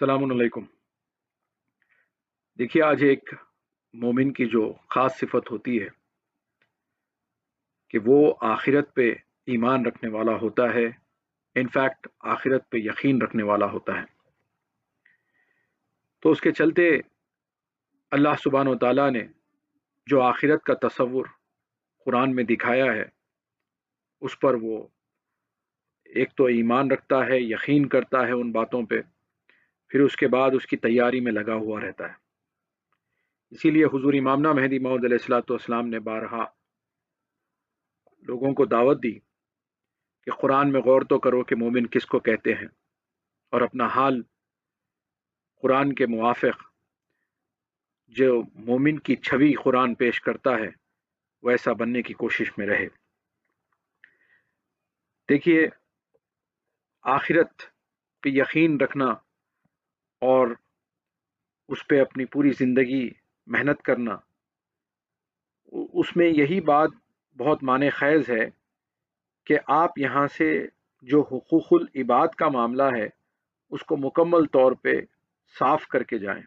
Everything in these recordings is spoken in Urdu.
السلام علیکم۔ دیکھیے، آج ایک مومن کی جو خاص صفت ہوتی ہے کہ وہ آخرت پہ ایمان رکھنے والا ہوتا ہے، انفیکٹ آخرت پہ یقین رکھنے والا ہوتا ہے۔ تو اس کے چلتے اللہ سبحانہ و تعالیٰ نے جو آخرت کا تصور قرآن میں دکھایا ہے، اس پر وہ ایک تو ایمان رکھتا ہے، یقین کرتا ہے ان باتوں پہ، پھر اس کے بعد اس کی تیاری میں لگا ہوا رہتا ہے۔ اسی لیے حضور امامنا مہدی موعود علیہ الصلوۃ والسلام نے بارہا لوگوں کو دعوت دی کہ قرآن میں غور تو کرو کہ مومن کس کو کہتے ہیں، اور اپنا حال قرآن کے موافق جو مومن کی چھوی قرآن پیش کرتا ہے ویسا بننے کی کوشش میں رہے۔ دیکھیے، آخرت پہ یقین رکھنا اور اس پہ اپنی پوری زندگی محنت کرنا، اس میں یہی بات بہت معنی خیز ہے کہ آپ یہاں سے جو حقوق العباد کا معاملہ ہے اس کو مکمل طور پہ صاف کر کے جائیں،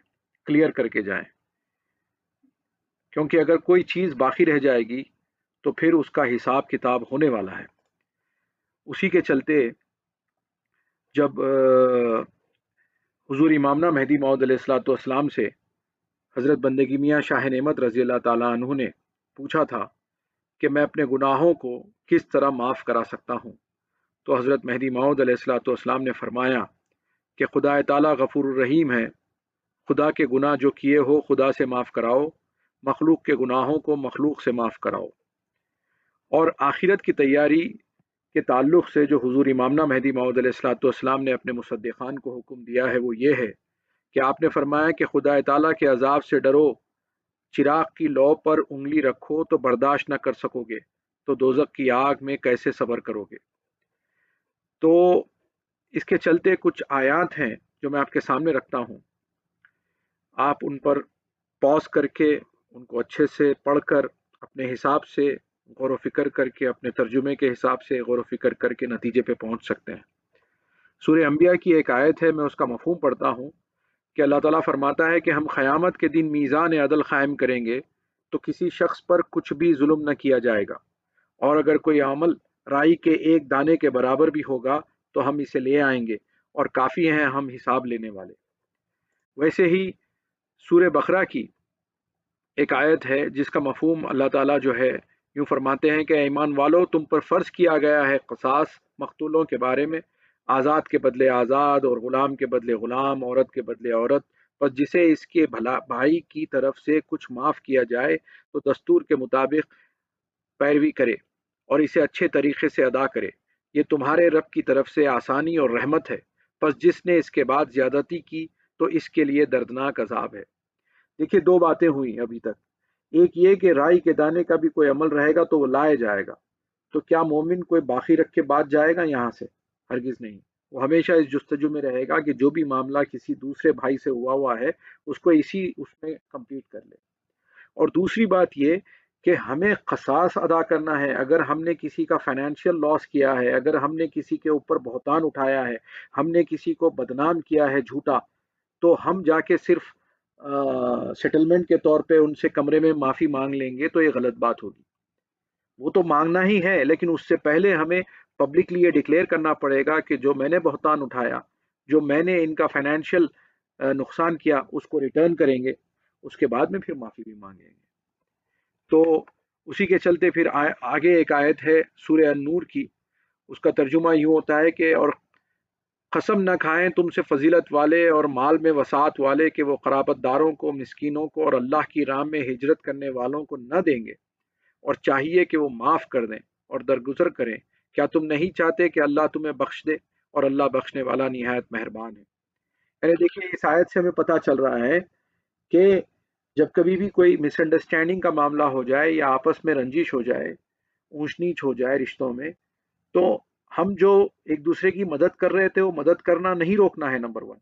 کلیئر کر کے جائیں، کیونکہ اگر کوئی چیز باقی رہ جائے گی تو پھر اس کا حساب کتاب ہونے والا ہے۔ اسی کے چلتے جب حضور امامنا مہدی موعود علیہ الصلوۃ والسلام سے حضرت بندگی میاں شاہ نعمت رضی اللہ تعالیٰ عنہ نے پوچھا تھا کہ میں اپنے گناہوں کو کس طرح معاف کرا سکتا ہوں، تو حضرت مہدی موعود علیہ الصلوۃ والسلام نے فرمایا کہ خدا تعالیٰ غفور الرحیم ہے، خدا کے گناہ جو کیے ہو خدا سے معاف کراؤ، مخلوق کے گناہوں کو مخلوق سے معاف کراؤ۔ اور آخرت کی تیاری کے تعلق سے جو حضور امامنا مہدی موعود علیہ الصلوۃ والسلام نے اپنے مصدقان کو حکم دیا ہے وہ یہ ہے کہ آپ نے فرمایا کہ خدا تعالیٰ کے عذاب سے ڈرو، چراغ کی لو پر انگلی رکھو تو برداشت نہ کر سکو گے تو دوزخ کی آگ میں کیسے صبر کرو گے۔ تو اس کے چلتے کچھ آیات ہیں جو میں آپ کے سامنے رکھتا ہوں، آپ ان پر پاز کر کے ان کو اچھے سے پڑھ کر اپنے حساب سے غور و فکر کر کے اپنے ترجمے کے حساب سے غور و فکر کر کے نتیجے پہ پہنچ سکتے ہیں۔ سورہ انبیاء کی ایک آیت ہے، میں اس کا مفہوم پڑھتا ہوں کہ اللہ تعالیٰ فرماتا ہے کہ ہم قیامت کے دن میزان عدل قائم کریں گے تو کسی شخص پر کچھ بھی ظلم نہ کیا جائے گا، اور اگر کوئی عمل رائی کے ایک دانے کے برابر بھی ہوگا تو ہم اسے لے آئیں گے، اور کافی ہیں ہم حساب لینے والے۔ ویسے ہی سورہ بقرہ کی ایک آیت ہے جس کا مفہوم اللہ تعالیٰ جو ہے یوں فرماتے ہیں کہ ایمان والو، تم پر فرض کیا گیا ہے قصاص مقتولوں کے بارے میں، آزاد کے بدلے آزاد اور غلام کے بدلے غلام، عورت کے بدلے عورت، پس جسے اس کے بھائی کی طرف سے کچھ معاف کیا جائے تو دستور کے مطابق پیروی کرے اور اسے اچھے طریقے سے ادا کرے، یہ تمہارے رب کی طرف سے آسانی اور رحمت ہے، پس جس نے اس کے بعد زیادتی کی تو اس کے لیے دردناک عذاب ہے۔ دیکھیے، دو باتیں ہوئی ابھی تک، ایک یہ کہ رائی کے دانے کا بھی کوئی عمل رہے گا تو وہ لائے جائے گا، تو کیا مومن کوئی باقی رکھ کے بعد جائے گا یہاں سے؟ ہرگز نہیں۔ وہ ہمیشہ اس جستجو میں رہے گا کہ جو بھی معاملہ کسی دوسرے بھائی سے ہوا ہے اس کو اس میں کمپلیٹ کر لے۔ اور دوسری بات یہ کہ ہمیں قصاص ادا کرنا ہے، اگر ہم نے کسی کا فائنینشیل لاس کیا ہے، اگر ہم نے کسی کے اوپر بہتان اٹھایا ہے، ہم نے کسی کو بدنام کیا ہے جھوٹا، تو ہم جا کے صرف سیٹلمنٹ کے طور پہ ان سے کمرے میں معافی مانگ لیں گے تو یہ غلط بات ہوگی۔ وہ تو مانگنا ہی ہے، لیکن اس سے پہلے ہمیں پبلکلی یہ ڈکلیئر کرنا پڑے گا کہ جو میں نے بہتان اٹھایا، جو میں نے ان کا فائنینشیل نقصان کیا، اس کو ریٹرن کریں گے، اس کے بعد میں پھر معافی بھی مانگیں گے۔ تو اسی کے چلتے پھر آگے ایک آیت ہے سورہ النور کی، اس کا ترجمہ یوں ہوتا ہے کہ اور قسم نہ کھائیں تم سے فضیلت والے اور مال میں وسعت والے کہ وہ قرابت داروں کو، مسکینوں کو اور اللہ کی راہ میں ہجرت کرنے والوں کو نہ دیں گے، اور چاہیے کہ وہ معاف کر دیں اور درگزر کریں، کیا تم نہیں چاہتے کہ اللہ تمہیں بخش دے، اور اللہ بخشنے والا نہایت مہربان ہے۔ یعنی دیکھیے، اس آیت سے ہمیں پتہ چل رہا ہے کہ جب کبھی بھی کوئی مس انڈرسٹینڈنگ کا معاملہ ہو جائے یا آپس میں رنجش ہو جائے، اونچ نیچ ہو جائے رشتوں میں، تو ہم جو ایک دوسرے کی مدد کر رہے تھے وہ مدد کرنا نہیں روکنا ہے، نمبر ون۔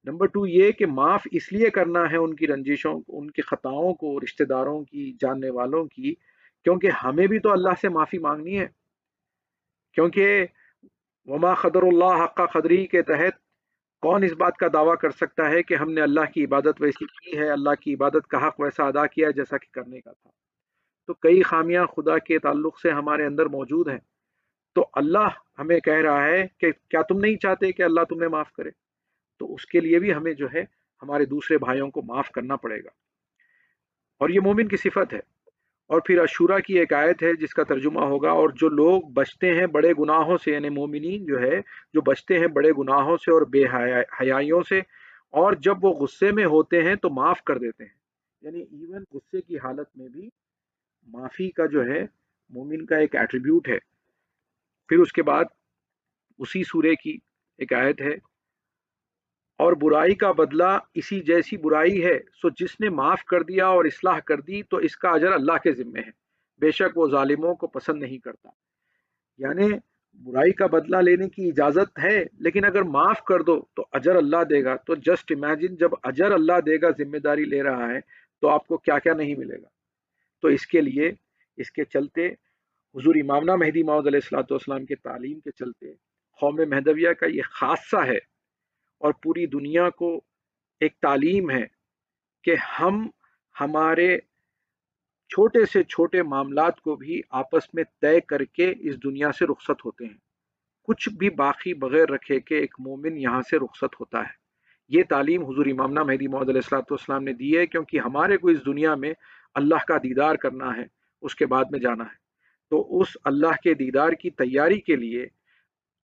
نمبر ٹو یہ کہ معاف اس لیے کرنا ہے ان کی رنجشوں، ان کی خطاؤں کو، رشتہ داروں کی، جاننے والوں کی، کیونکہ ہمیں بھی تو اللہ سے معافی مانگنی ہے، کیونکہ وما قدر اللہ حق قدری کے تحت کون اس بات کا دعویٰ کر سکتا ہے کہ ہم نے اللہ کی عبادت ویسی کی ہے، اللہ کی عبادت کا حق ویسا ادا کیا ہے جیسا کہ کرنے کا تھا؟ تو کئی خامیاں خدا کے تعلق سے ہمارے اندر موجود ہیں. تو اللہ ہمیں کہہ رہا ہے کہ کیا تم نہیں چاہتے کہ اللہ تمہیں معاف کرے؟ تو اس کے لیے بھی ہمیں جو ہے ہمارے دوسرے بھائیوں کو معاف کرنا پڑے گا، اور یہ مومن کی صفت ہے. اور پھر اشورا کی ایک آیت ہے جس کا ترجمہ ہوگا، اور جو لوگ بچتے ہیں بڑے گناہوں سے، یعنی مومنین جو ہے جو بچتے ہیں بڑے گناہوں سے اور بے حیائیوں سے، اور جب وہ غصے میں ہوتے ہیں تو معاف کر دیتے ہیں. یعنی ایون غصے کی حالت میں بھی معافی کا جو ہے مومن کا ایک ایٹریبیوٹ ہے. پھر اس کے بعد اسی سورے کی ایک آیت ہے، اور برائی کا بدلہ اسی جیسی برائی ہے، سو جس نے معاف کر دیا اور اصلاح کر دی تو اس کا اجر اللہ کے ذمے ہے، بے شک وہ ظالموں کو پسند نہیں کرتا. یعنی برائی کا بدلہ لینے کی اجازت ہے، لیکن اگر معاف کر دو تو اجر اللہ دے گا. تو جسٹ امیجن، جب اجر اللہ دے گا، ذمہ داری لے رہا ہے، تو آپ کو کیا کیا نہیں ملے گا. تو اس کے لیے، اس کے چلتے حضور امامنا مہدی موعود علیہ الصلوۃ والسلام کے تعلیم کے چلتے قوم مہدویہ کا یہ خاصہ ہے اور پوری دنیا کو ایک تعلیم ہے کہ ہم ہمارے چھوٹے سے چھوٹے معاملات کو بھی آپس میں طے کر کے اس دنیا سے رخصت ہوتے ہیں. کچھ بھی باقی بغیر رکھے کہ ایک مومن یہاں سے رخصت ہوتا ہے. یہ تعلیم حضور امامنا مہدی موعود علیہ الصلوۃ والسلام نے دی ہے، کیونکہ ہمارے کو اس دنیا میں اللہ کا دیدار کرنا ہے، اس کے بعد میں جانا ہے. تو اس اللہ کے دیدار کی تیاری کے لیے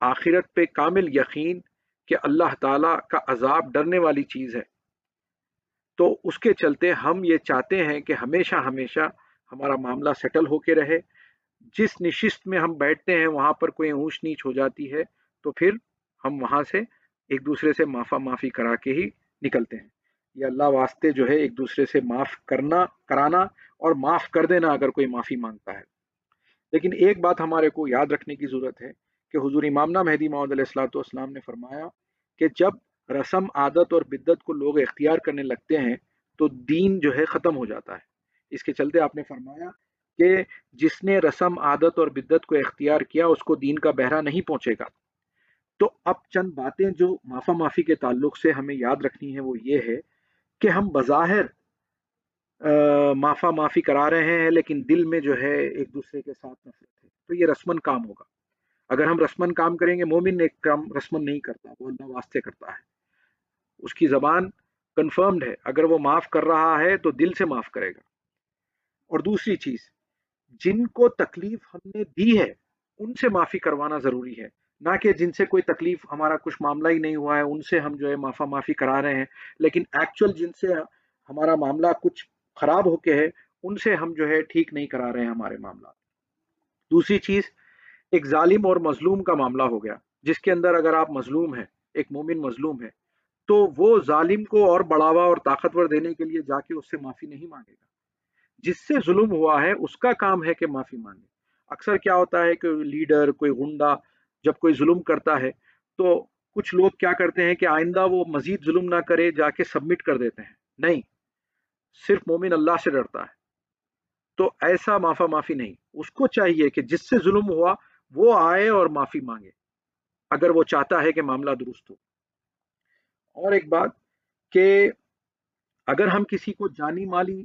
آخرت پہ کامل یقین کہ اللہ تعالیٰ کا عذاب ڈرنے والی چیز ہے. تو اس کے چلتے ہم یہ چاہتے ہیں کہ ہمیشہ ہمیشہ ہمارا معاملہ سیٹل ہو کے رہے. جس نشست میں ہم بیٹھتے ہیں وہاں پر کوئی اونچ نیچ ہو جاتی ہے تو پھر ہم وہاں سے ایک دوسرے سے معافی کرا کے ہی نکلتے ہیں. یہ اللہ واسطے جو ہے ایک دوسرے سے معاف کرانا اور معاف کر دینا اگر کوئی معافی مانگتا ہے. لیکن ایک بات ہمارے کو یاد رکھنے کی ضرورت ہے کہ حضور امامنا مہدی موعود علیہ الصلوۃ والسلام نے فرمایا کہ جب رسم عادت اور بدعت کو لوگ اختیار کرنے لگتے ہیں تو دین جو ہے ختم ہو جاتا ہے. اس کے چلتے آپ نے فرمایا کہ جس نے رسم عادت اور بدعت کو اختیار کیا اس کو دین کا بہرا نہیں پہنچے گا. تو اب چند باتیں جو معافی کے تعلق سے ہمیں یاد رکھنی ہے وہ یہ ہے کہ ہم بظاہر معافی کرا رہے ہیں لیکن دل میں جو ہے ایک دوسرے کے ساتھ نفرت ہے. تو یہ رسمن کام ہوگا. اگر ہم رسمن کام کریں گے، مومن ایک کام رسمن نہیں کرتا، وہ اللہ واسطے کرتا ہے. اس کی زبان کنفرمڈ ہے، اگر وہ معاف کر رہا ہے تو دل سے معاف کرے گا. اور دوسری چیز، جن کو تکلیف ہم نے دی ہے ان سے معافی کروانا ضروری ہے، نہ کہ جن سے کوئی تکلیف ہمارا کچھ معاملہ ہی نہیں ہوا ہے ان سے ہم جو ہے معافی کرا رہے ہیں، لیکن ایکچوئل جن سے ہمارا معاملہ کچھ خراب ہو کے ہے ان سے ہم جو ہے ٹھیک نہیں کرا رہے ہیں ہمارے معاملات. دوسری چیز، ایک ظالم اور مظلوم کا معاملہ ہو گیا، جس کے اندر اگر آپ مظلوم ہیں، ایک مومن مظلوم ہے، تو وہ ظالم کو اور بڑھاوا اور طاقتور دینے کے لیے جا کے اس سے معافی نہیں مانگے گا. جس سے ظلم ہوا ہے اس کا کام ہے کہ معافی مانگے. اکثر کیا ہوتا ہے کہ لیڈر، کوئی غنڈہ جب کوئی ظلم کرتا ہے تو کچھ لوگ کیا کرتے ہیں کہ آئندہ وہ مزید ظلم نہ کرے، جا کے سبمٹ کر دیتے ہیں. نہیں، صرف مومن اللہ سے ڈرتا ہے، تو ایسا معافی نہیں. اس کو چاہیے کہ جس سے ظلم ہوا وہ آئے اور معافی مانگے اگر وہ چاہتا ہے کہ معاملہ درست ہو. اور ایک بات کہ اگر ہم کسی کو جانی مالی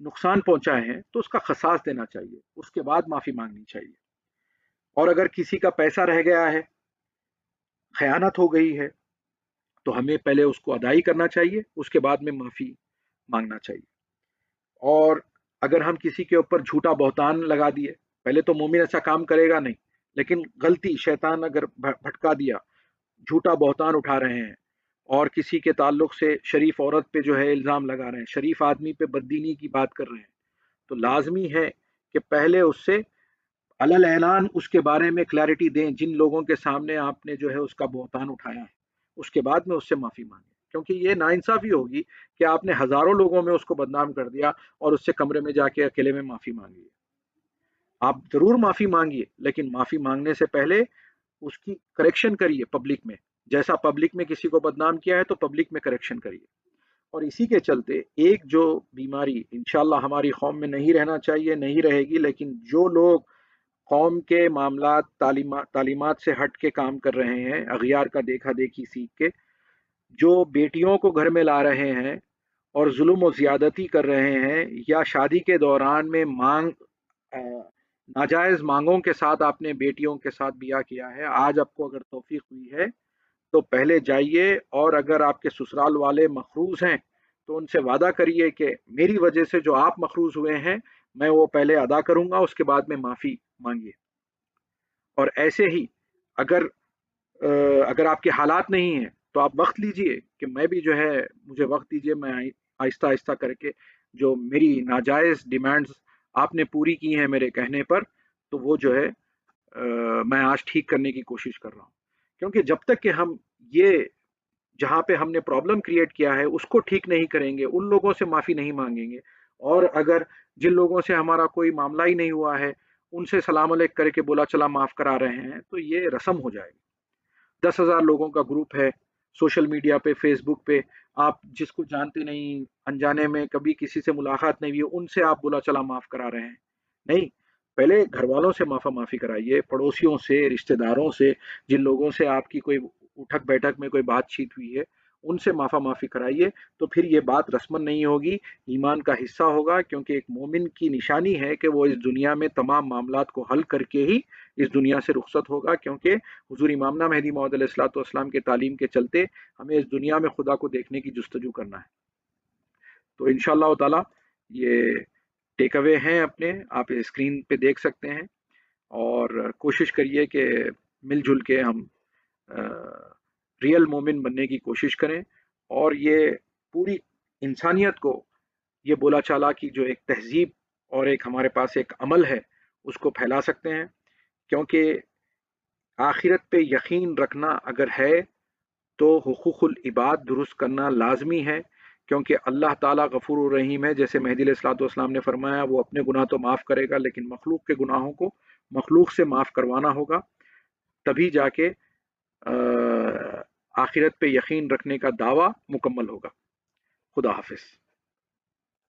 نقصان پہنچائے ہیں تو اس کا قصاص دینا چاہیے، اس کے بعد معافی مانگنی چاہیے. اور اگر کسی کا پیسہ رہ گیا ہے، خیانت ہو گئی ہے، تو ہمیں پہلے اس کو ادائی کرنا چاہیے، اس کے بعد میں معافی مانگنا چاہیے. اور اگر ہم کسی کے اوپر جھوٹا بہتان لگا دیے، پہلے تو مومن ایسا کام کرے گا نہیں، لیکن غلطی شیطان اگر بھٹکا دیا، جھوٹا بہتان اٹھا رہے ہیں اور کسی کے تعلق سے شریف عورت پہ جو ہے الزام لگا رہے ہیں، شریف آدمی پہ بددینی کی بات کر رہے ہیں، تو لازمی ہے کہ پہلے اس سے علل اعلان اس کے بارے میں کلیئرٹی دیں جن لوگوں کے سامنے آپ نے جو ہے اس کا بہتان اٹھایا ہے، اس کے بعد میں اس سے معافی مانگیں. کیونکہ یہ ناانصافی ہوگی کہ آپ نے ہزاروں لوگوں میں اس کو بدنام کر دیا اور اس سے کمرے میں جا کے اکیلے میں معافی مانگی. آپ ضرور معافی مانگیے، لیکن معافی مانگنے سے پہلے اس کی کریکشن کریے پبلک میں. جیسا پبلک میں کسی کو بدنام کیا ہے تو پبلک میں کریکشن کریے. اور اسی کے چلتے ایک جو بیماری انشاءاللہ ہماری قوم میں نہیں رہنا چاہیے، نہیں رہے گی، لیکن جو لوگ قوم کے معاملات تعلیمات سے ہٹ کے کام کر رہے ہیں، اغیار کا دیکھا دیکھی سیکھ کے، جو بیٹیوں کو گھر میں لا رہے ہیں اور ظلم و زیادتی کر رہے ہیں، یا شادی کے دوران میں ناجائز مانگوں کے ساتھ آپ نے بیٹیوں کے ساتھ بیاہ کیا ہے، آج آپ کو اگر توفیق ہوئی ہے تو پہلے جائیے، اور اگر آپ کے سسرال والے مقروض ہیں تو ان سے وعدہ کریے کہ میری وجہ سے جو آپ مقروض ہوئے ہیں میں وہ پہلے ادا کروں گا، اس کے بعد میں معافی مانگیے۔ اور ایسے ہی اگر اگر آپ کے حالات نہیں ہیں تو آپ وقت لیجئے کہ میں بھی جو ہے مجھے وقت دیجئے، میں آہستہ آہستہ کر کے جو میری ناجائز ڈیمانڈز آپ نے پوری کی ہیں میرے کہنے پر، تو وہ جو ہے میں آج ٹھیک کرنے کی کوشش کر رہا ہوں۔ کیونکہ جب تک کہ ہم یہ جہاں پہ ہم نے پرابلم کریٹ کیا ہے اس کو ٹھیک نہیں کریں گے، ان لوگوں سے معافی نہیں مانگیں گے، اور اگر جن لوگوں سے ہمارا کوئی معاملہ ہی نہیں ہوا ہے ان سے سلام علیک کر کے بولا چلا معاف کرا رہے ہیں، تو یہ رسم ہو جائے گی۔ 10,000 لوگوں کا گروپ ہے سوشل میڈیا پہ، فیس بک پہ، آپ جس کو جانتے نہیں، انجانے میں کبھی کسی سے ملاقات نہیں ہوئی، ان سے آپ بولا چلا معاف کرا رہے ہیں؟ نہیں، پہلے گھر والوں سے معافی کرائیے، پڑوسیوں سے، رشتہ داروں سے، جن لوگوں سے آپ کی کوئی اٹھک بیٹھک میں کوئی بات چیت ہوئی ہے ان سے معافی کرائیے، تو پھر یہ بات رسمن نہیں ہوگی، ایمان کا حصہ ہوگا، کیونکہ ایک مومن کی نشانی ہے کہ وہ اس دنیا میں تمام معاملات کو حل کر کے ہی اس دنیا سے رخصت ہوگا، کیونکہ حضور امامنا مہدی موعود علیہ الصلوۃ والسلام کے تعلیم کے چلتے ہمیں اس دنیا میں خدا کو دیکھنے کی جستجو کرنا ہے۔ تو انشاءاللہ تعالی یہ ٹیک اوے ہیں اپنے، آپ اسکرین پہ دیکھ سکتے ہیں، اور کوشش کریے کہ مل جل کے ہم ریئل مومن بننے کی کوشش کریں، اور یہ پوری انسانیت کو یہ بولا چالا کی جو ایک تہذیب اور ایک ہمارے پاس ایک عمل ہے اس کو پھیلا سکتے ہیں، کیونکہ آخرت پہ یقین رکھنا اگر ہے تو حقوق العباد درست کرنا لازمی ہے، کیونکہ اللہ تعالیٰ غفور الرحیم ہے، جیسے مہدی علیہ الصلوۃ والسلام نے فرمایا وہ اپنے گناہ تو معاف کرے گا لیکن مخلوق کے گناہوں کو مخلوق سے معاف کروانا ہوگا، تبھی جا کے آخرت پہ یقین رکھنے کا دعویٰ مکمل ہوگا۔ خدا حافظ۔